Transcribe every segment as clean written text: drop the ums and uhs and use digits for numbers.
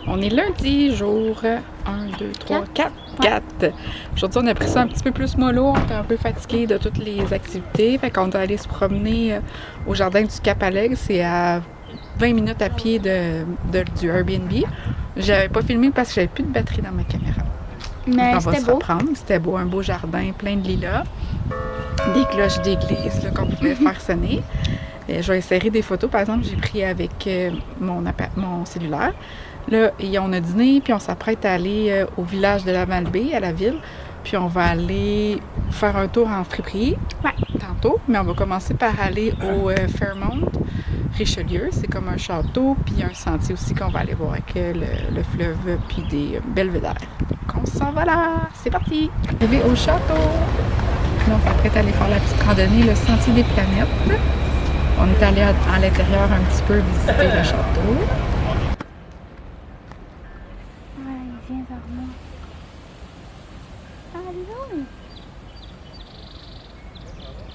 On est lundi, jour 1, 2, 3, 4. 4. Aujourd'hui, on a pris ça un petit peu plus mollo. On était un peu fatigué de toutes les activités. Fait qu'on doit aller se promener au jardin du Cap-Alegre. C'est à 20 minutes à pied du Airbnb. J'avais pas filmé parce que j'avais plus de batterie dans ma caméra. Mais on va c'était se beau. reprendre. C'était beau, un beau jardin plein de lilas. Des cloches d'église là, qu'on pouvait faire sonner. Je vais insérer des photos, par exemple, j'ai pris avec mon cellulaire. Là, on a dîné, puis on s'apprête à aller au village de la Malbaie, à la ville. Puis on va aller faire un tour en friperie tantôt. Mais on va commencer par aller au Fairmont Richelieu. C'est comme un château, puis il y a un sentier aussi qu'on va aller voir avec le fleuve, puis des belvédères. Donc on s'en va là! C'est parti! Arrivé au château! Là, on s'apprête à aller faire la petite randonnée, le sentier des planètes. On est allé à l'intérieur un petit peu visiter le château. Ouais, il vient vers moi. Allô?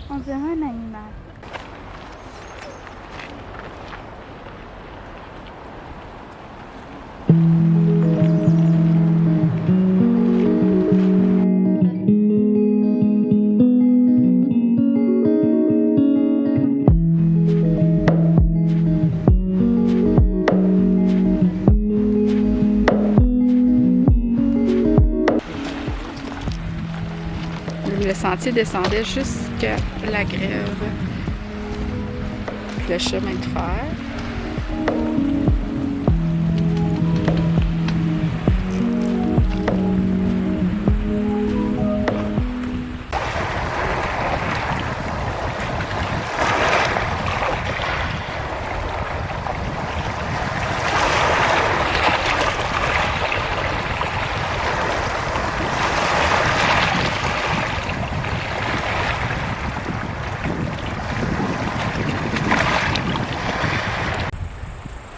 On dirait un animal. Le sentier descendait jusqu'à la grève. Le chemin de fer.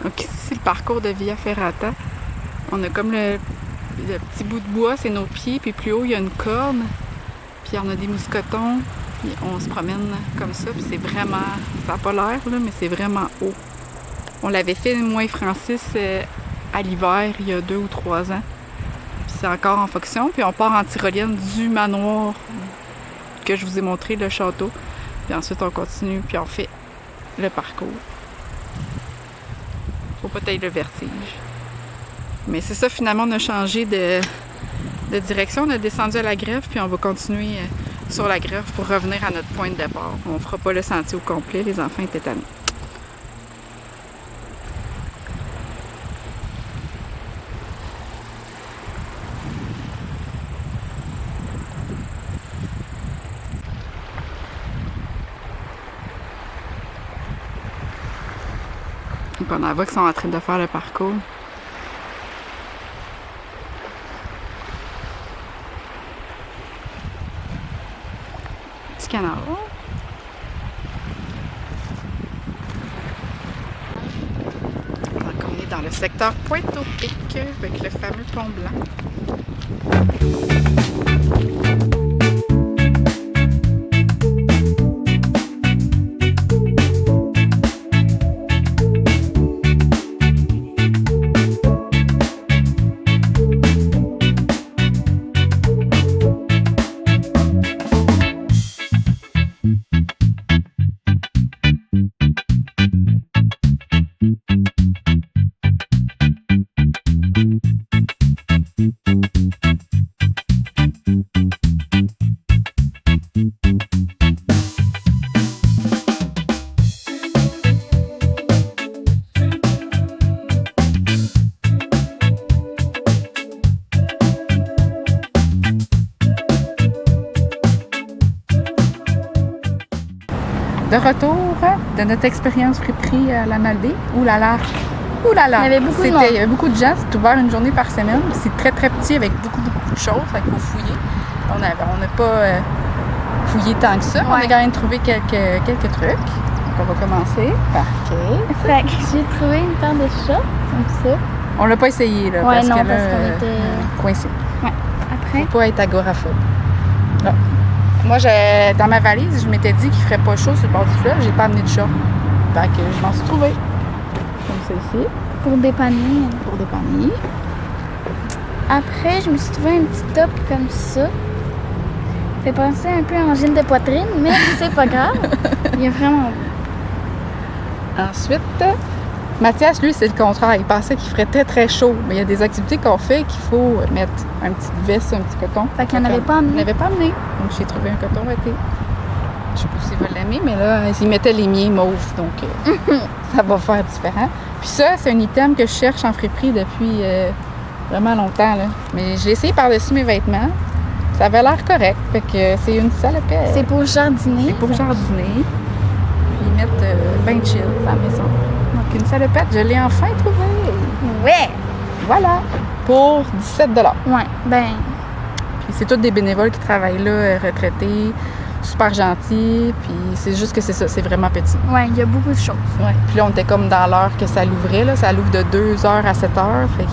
Donc ici, c'est le parcours de Via Ferrata. On a comme le petit bout de bois, c'est nos pieds, puis plus haut, il y a une corde. Puis on a des mousquetons, puis on se promène comme ça, puis c'est vraiment... Ça n'a pas l'air, là, mais c'est vraiment haut. On l'avait fait, moi et Francis, à l'hiver, il y a 2 ou 3 ans. Puis c'est encore en fonction. Puis on part en tyrolienne du manoir que je vous ai montré, le château. Puis ensuite, on continue, puis on fait le parcours. Faut pas tailler le vertige. Mais c'est ça, finalement, on a changé de direction. On a descendu à la grève, puis on va continuer sur la grève pour revenir à notre point de départ. On fera pas le sentier au complet, les enfants étaient tannés. Donc on en voit qu'ils sont en train de faire le parcours. Petit canard. Donc on est dans le secteur Pointe-au-Pic avec le fameux pont blanc. De retour de notre expérience friperie à la Malbaie. Ouh là là! Ouh là là! Il y avait beaucoup de monde. Il y avait beaucoup de gens. C'est ouvert une journée par semaine. C'est très très petit avec beaucoup de choses. Fait qu'il faut fouiller. On n'a pas fouillé tant que ça. On a quand même trouvé quelques trucs. Donc on va commencer par Fait que j'ai trouvé une paire de chats, comme ça. On l'a pas essayé là, Ouais, parce non, que parce là, qu'on était... coincé. Ouais. Après, Faut pas être agoraphobe. Là. Moi, dans ma valise, je m'étais dit qu'il ferait pas chaud sur le bord du fleuve. J'ai pas amené de chat. Fait que je m'en suis trouvée. Comme celle-ci. Pour dépanner. pour dépanner. Après, je me suis trouvé un petit top comme ça. Ça fait penser un peu à un gym de poitrine, mais c'est pas grave. Il est vraiment beau. Ensuite, Mathias, lui, c'est le contraire. Il pensait qu'il ferait très, très chaud. Mais il y a des activités qu'on fait qu'il faut mettre un petit veste, un petit coton. Fait qu'il n'en avait pas Il amené. n'avait pas amené. Donc, j'ai trouvé un coton été. Je sais pas s'il va l'aimer, mais là, il mettait les miens mauves. Donc, ça va faire différent. Puis ça, c'est un item que je cherche en friperie depuis vraiment longtemps. Là. Mais j'ai essayé par-dessus mes vêtements. Ça avait l'air correct. Fait que c'est une salopette. C'est pour jardiner. C'est pour jardiner. Puis mettre ben chill à la maison. Donc, une salopette, je l'ai enfin trouvée. Ouais! Voilà. Pour 17 $. Ouais, ben, Puis c'est tous des bénévoles qui travaillent là, retraités, super gentils. Puis c'est juste que c'est ça, c'est vraiment petit. ouais, il y a beaucoup de choses. Ouais. Puis là, on était comme dans l'heure que ça l'ouvrait. Là. Ça l'ouvre de 2h à 7h. Fait que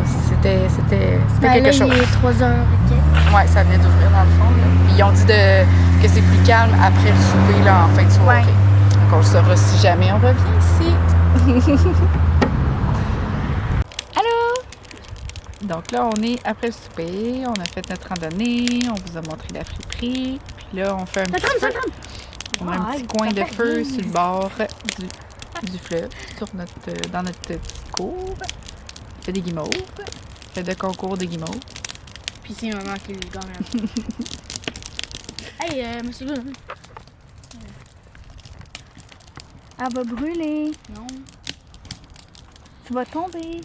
c'était Ben, quelque là, chose. il est 3h. OK. Ouais, ça venait d'ouvrir dans le fond. Là. Puis ils ont dit que c'est plus calme après le souper là, en fin de soirée. Ouais. Donc on le saura si jamais on revient ici. Allô? Donc là, on est après le souper. On a fait notre randonnée. On vous a montré la friperie. Puis là, on fait un petit feu. On a un petit coin de feu sur le bord du fleuve, dans notre petite cour. Il fait des guimauves. Il fait de concours de guimauves. Puis c'est maman qui lui gagne. Hey, monsieur Goulin. Elle va brûler. Non. Tu vas tomber.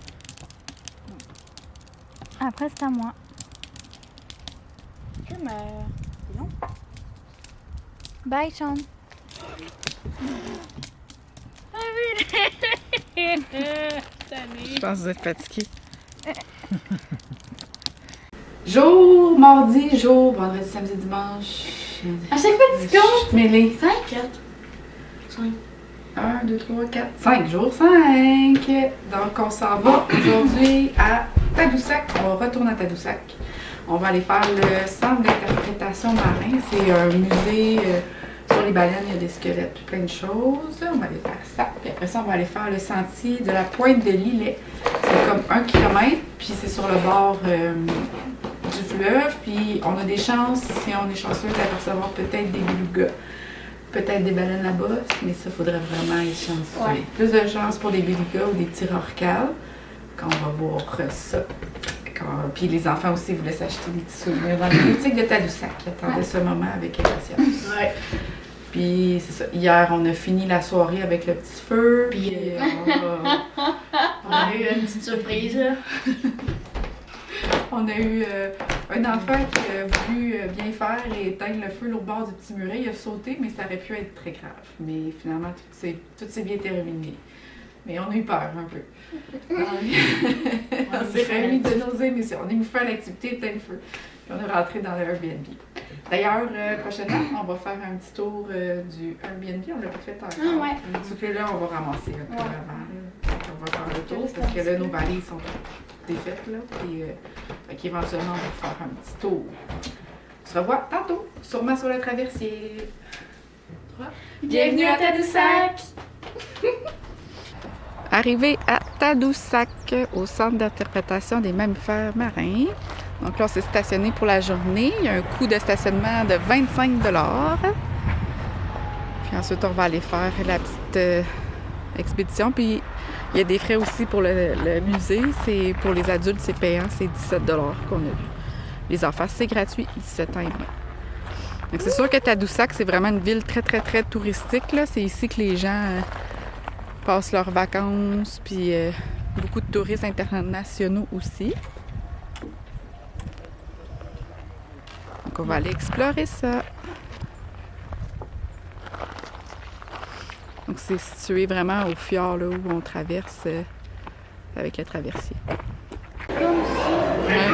Après, c'est à moi. C'est non. Bye, Sean. Je pense que vous êtes fatigué. Jour, mardi, jour, vendredi, samedi, dimanche. À chaque fois, tu comptes. Je suis mêlée. 5, 4, 5. 1, 2, 3, 4, 5. Jour 5. Donc, on s'en va aujourd'hui à Tadoussac. On retourne à Tadoussac. On va aller faire le centre d'interprétation marin. C'est un musée sur les baleines. Il y a des squelettes, puis plein de choses. On va aller faire ça. Puis après ça, on va aller faire le sentier de la pointe de l'Îlet. C'est comme 1 kilomètre, puis c'est sur le bord du fleuve. Puis on a des chances, si on est chanceux, d'apercevoir peut-être des belugas. Peut-être des baleines là-bas, mais ça, faudrait vraiment être chanceux. Ouais. Plus de chance pour des belugas ou des petits rorquals, quand on va voir ça. Puis les enfants aussi voulaient s'acheter des petits souvenirs dans les boutiques de Tadoussac. Ils attendaient ce moment avec impatience. Ouais. Puis c'est ça. Hier, on a fini la soirée avec le petit feu. Puis, On on a eu une petite surprise, là. On a eu un enfant qui a voulu bien faire et éteindre le feu au bord du petit muret. Il a sauté, mais ça aurait pu être très grave. Mais finalement, tout s'est bien terminé. Mais on a eu peur un peu. On s'est réunis de nos émissions. On a eu fait l'activité éteindre le feu. Puis on est rentré dans le Airbnb. D'ailleurs, prochainement, on va faire un petit tour du Airbnb. On l'a pas fait encore. Ah ouais. Sauf que là, on va ramasser un peu avant. Là. On va faire le tour parce que là, nos valises sont défaites. Là. Puis, éventuellement, on va faire un petit tour. On se revoit tantôt, sûrement sur le traversier. Bienvenue à Tadoussac! Arrivé à Tadoussac, au centre d'interprétation des mammifères marins. Donc là, on s'est stationné pour la journée. Il y a un coût de stationnement de 25 $. Puis ensuite, on va aller faire la petite expédition. Puis il y a des frais aussi pour le musée. C'est pour les adultes, c'est payant. C'est 17 $ qu'on a vu. Les enfants, c'est gratuit, 17 ans et moins. Donc c'est sûr que Tadoussac, c'est vraiment une ville très, très, très touristique. Là. C'est ici que les gens passent leurs vacances. Puis beaucoup de touristes internationaux aussi. Donc on va aller explorer ça. Donc c'est situé vraiment au fjord là, où on traverse avec le traversier. Comme ça. Ouais.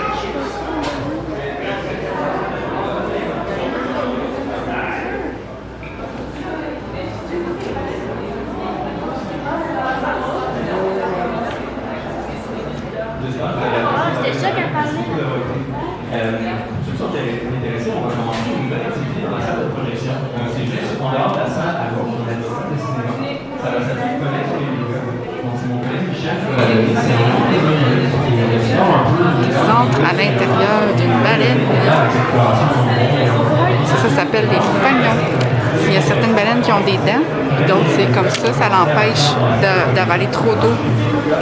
Ah, c'était ça qu'elle parlait. Ceux qui sont intéressés, on va commencer une nouvelle activité dans la salle de projection. C'est juste en dehors de la salle à gauche, on a une salle de cinéma. Ça va s'appeler Connect sur les Belugas. Donc c'est mon collègue Michel qui va Qui s'entre à l'intérieur d'une baleine. Ça s'appelle des fanions. Il y a certaines baleines qui ont des dents, d'autres c'est comme ça l'empêche d'avaler trop d'eau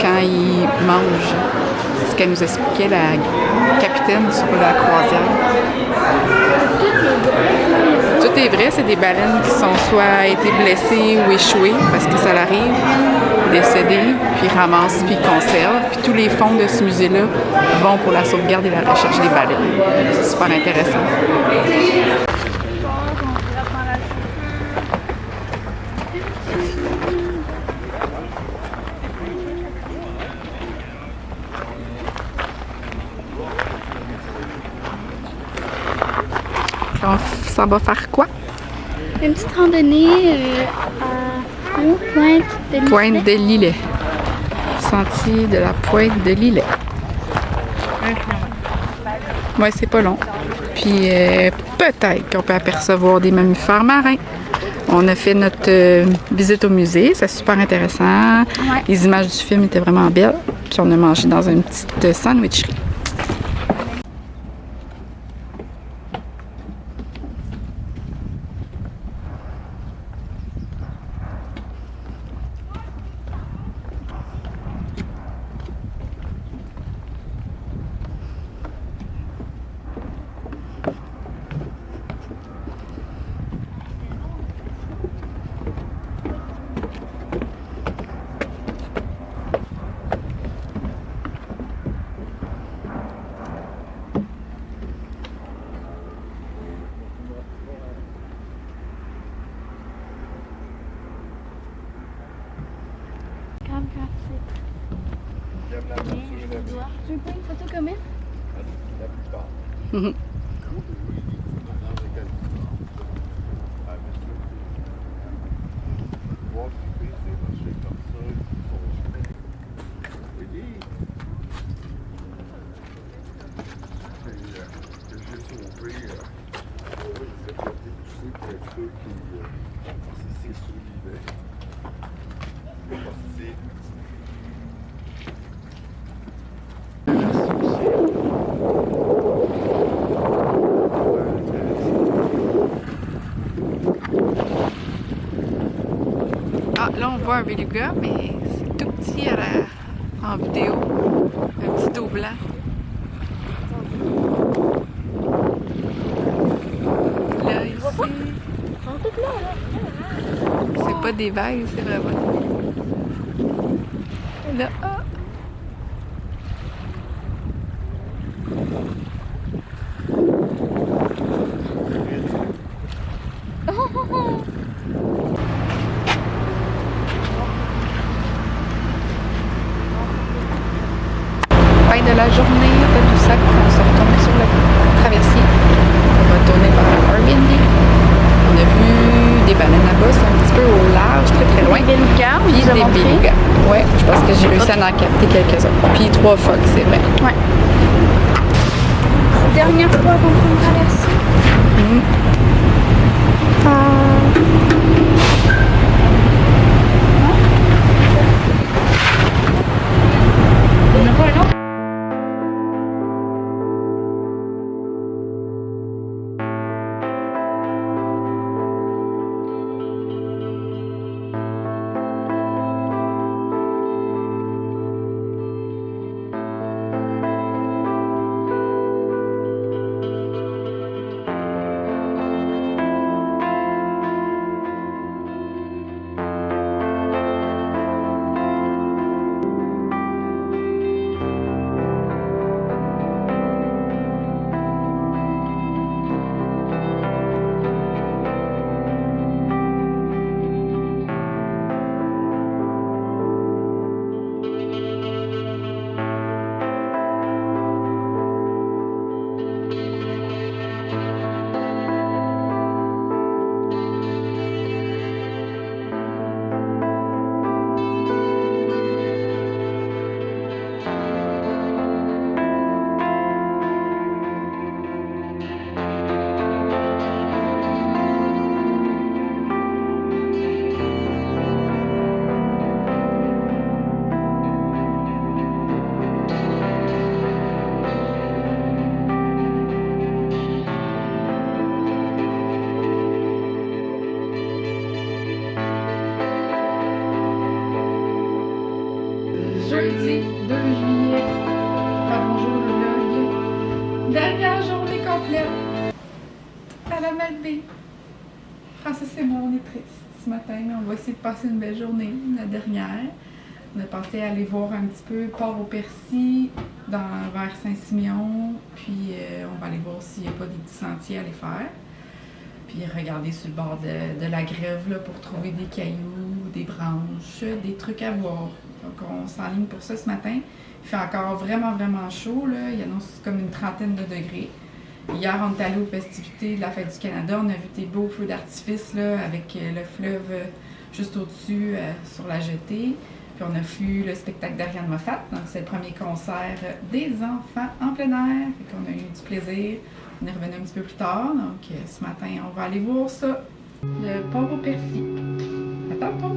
quand ils mangent. C'est ce qu'elle nous expliquait la capitaine sur la croisière. Tout est vrai, c'est des baleines qui sont soit été blessées ou échouées parce que ça l'arrive, décédées, puis ramassent, puis conservent. Puis tous les fonds de ce musée-là vont pour la sauvegarde et la recherche des baleines. C'est super intéressant. Ça va faire quoi? Une petite randonnée à Pointe de Lillet. Sentier de la Pointe de Lillet. Ouais, c'est pas long. Puis peut-être qu'on peut apercevoir des mammifères marins. On a fait notre visite au musée, c'est super intéressant. Ouais. Les images du film étaient vraiment belles. Puis on a mangé dans une petite sandwicherie. Tu veux pas une photo comme elle? Ah, là, on voit un beluga, mais c'est tout petit en vidéo. Un petit dos blanc. Là, ici. C'est pas des vagues, c'est vraiment. Là, ah. Fin de la journée à Tadoussac, on se retourne sur le traversier. On va tourner par Airbnb. On a vu des baleines à bosse un petit peu au large, très loin. Des belugas, Puis des belugas. Ouais, je pense que j'ai réussi à en capter quelques-uns. Puis 3 phoques, c'est vrai. Ouais. Dernière fois qu'on prend une traversée. Mardi 2 juillet. Bonjour le vlog. Dernière journée complète à la Malbaie. Francis et moi, on est tristes ce matin, mais on va essayer de passer une belle journée, la dernière. On a pensé à aller voir un petit peu Port-au-Percy vers Saint-Siméon, puis on va aller voir s'il n'y a pas des petits sentiers à aller faire. Puis regarder sur le bord de la grève là, pour trouver des cailloux, des branches, des trucs à voir. Donc on s'enligne pour ça ce matin. Il fait encore vraiment chaud, là. Il annonce comme une trentaine de degrés. Hier, on est allé aux festivités de la Fête du Canada. On a vu des beaux feux d'artifice là, avec le fleuve juste au-dessus sur la jetée. Puis on a vu le spectacle d'Ariane Moffat. Donc c'est le premier concert des enfants en plein air. Fait qu'on a eu du plaisir. On est revenu un petit peu plus tard. Donc ce matin, on va aller voir ça. Le Port-au-Percy. À tantôt!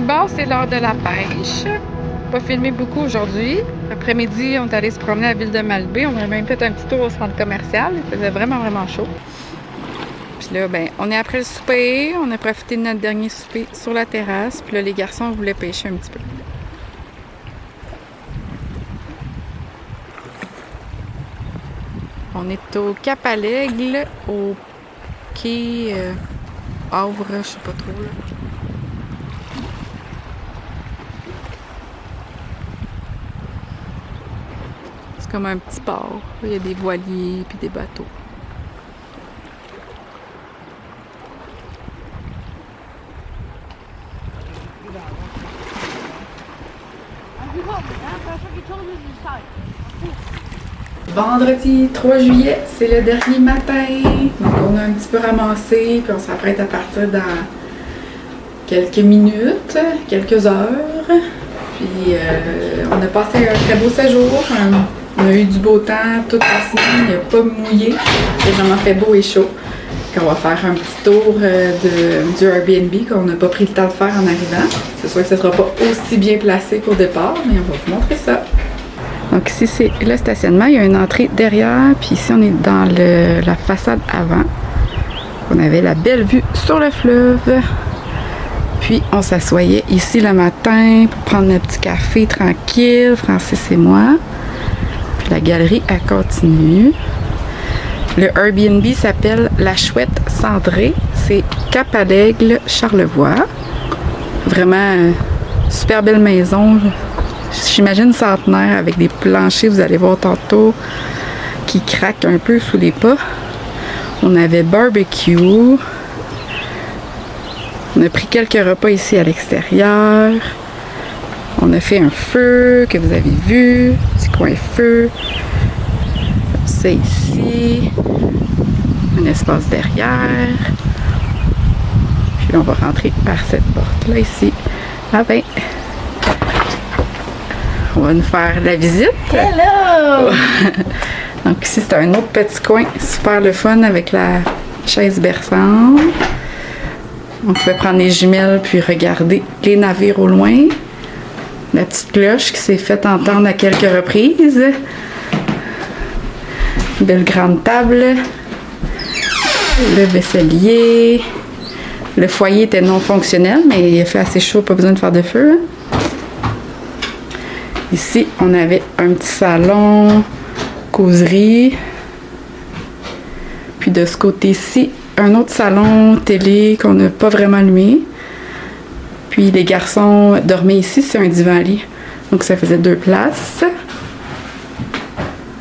Bon, c'est l'heure de la pêche. Pas filmé beaucoup aujourd'hui. Après-midi, on est allé se promener à la ville de Malbaie. On a même fait un petit tour au centre commercial. Il faisait vraiment chaud. Puis là, ben, on est après le souper. On a profité de notre dernier souper sur la terrasse. Puis là, les garçons voulaient pêcher un petit peu. On est au Cap à l'Aigle, au quai Havre, je sais pas trop là. C'est comme un petit port. Il y a des voiliers puis des bateaux. Vendredi 3 juillet, c'est le dernier matin. Donc on a un petit peu ramassé, puis on s'apprête à partir dans quelques minutes, quelques heures. Puis on a passé un très beau séjour. On a eu du beau temps toute la semaine, il n'a pas mouillé. Il a vraiment fait beau et chaud. On va faire un petit tour du Airbnb qu'on n'a pas pris le temps de faire en arrivant. C'est sûr que ce ne sera pas aussi bien placé qu'au départ, mais on va vous montrer ça. Donc ici, c'est le stationnement. Il y a une entrée derrière, puis ici, on est dans la façade avant. On avait la belle vue sur le fleuve. Puis, on s'assoyait ici le matin pour prendre un petit café tranquille, Francis et moi. Puis la galerie, elle continue. Le Airbnb s'appelle La Chouette Cendrée. C'est Cap à l'Aigle, Charlevoix. Vraiment super belle maison. J'imagine centenaire avec des planchers, vous allez voir tantôt, qui craquent un peu sous les pas. On avait barbecue. On a pris quelques repas ici à l'extérieur. On a fait un feu que vous avez vu. Petit coin feu. C'est ici. Un espace derrière. Puis là, on va rentrer par cette porte-là ici. Ah ben, on va nous faire la visite. Hello! Donc ici, c'est un autre petit coin super le fun avec la chaise berçante. On pouvait prendre les jumelles puis regarder les navires au loin. La petite cloche qui s'est faite entendre à quelques reprises. Une belle grande table. Le vaisselier. Le foyer était non fonctionnel, mais il a fait assez chaud, pas besoin de faire de feu. Hein. Ici, on avait un petit salon, causerie. Puis de ce côté-ci, un autre salon télé qu'on n'a pas vraiment allumé. Puis les garçons dormaient ici, c'est un divan-lit. Donc ça faisait 2 places.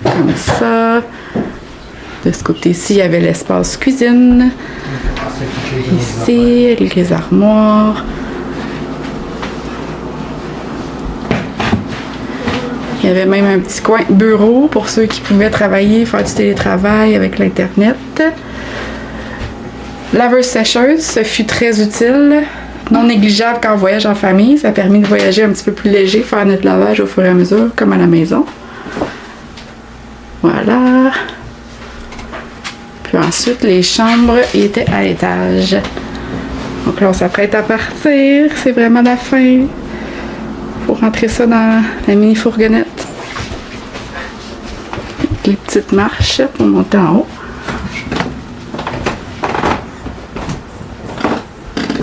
Comme ça. De ce côté-ci, il y avait l'espace cuisine. Ici, les armoires. Il y avait même un petit coin bureau pour ceux qui pouvaient travailler, faire du télétravail avec l'Internet. Laveuse-sécheuse, ce fut très utile. Non négligeable quand on voyage en famille. Ça a permis de voyager un petit peu plus léger, faire notre lavage au fur et à mesure, comme à la maison. Voilà. Puis ensuite, les chambres étaient à l'étage. Donc là, on s'apprête à partir. C'est vraiment la fin. Faut rentrer ça dans la mini fourgonnette. Avec les petites marches pour monter en haut.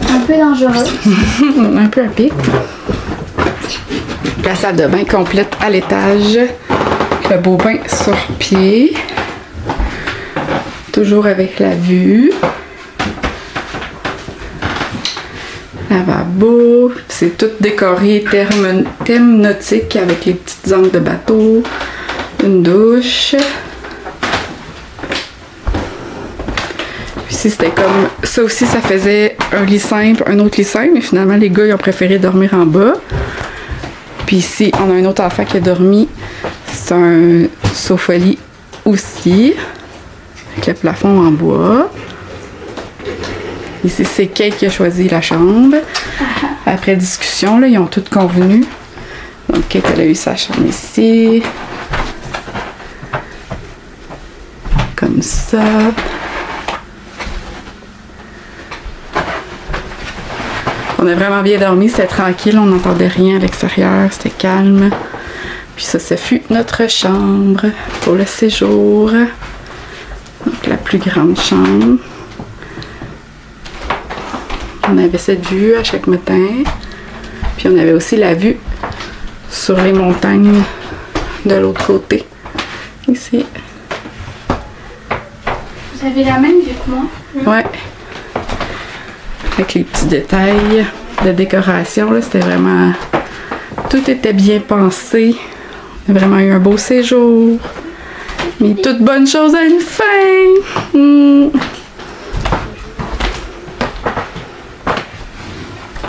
Un peu dangereux. Un peu à pic. La salle de bain complète à l'étage. Le beau bain sur pied. Toujours avec la vue. Lavabo. C'est tout décoré thème nautique avec les petites ancres de bateau. Une douche. Puis ici, c'était comme... Ça aussi, ça faisait un lit simple, un autre lit simple. Mais finalement, les gars, ils ont préféré dormir en bas. Puis ici, on a un autre enfant qui a dormi. C'est un sofa-lit aussi. Avec le plafond en bois. Ici, c'est Kate qui a choisi la chambre. Après discussion, là, ils ont toutes convenu. Donc, Kate, elle a eu sa chambre ici. Comme ça. On a vraiment bien dormi, c'était tranquille, on n'entendait rien à l'extérieur, c'était calme. Puis ça fut notre chambre pour le séjour. Donc la plus grande chambre. On avait cette vue à chaque matin. Puis on avait aussi la vue sur les montagnes de l'autre côté. Ici. Vous avez la même vue que moi? Ouais. Avec les petits détails de décoration, là, c'était vraiment... Tout était bien pensé. On a vraiment eu un beau séjour. Mais toute bonne chose a une fin!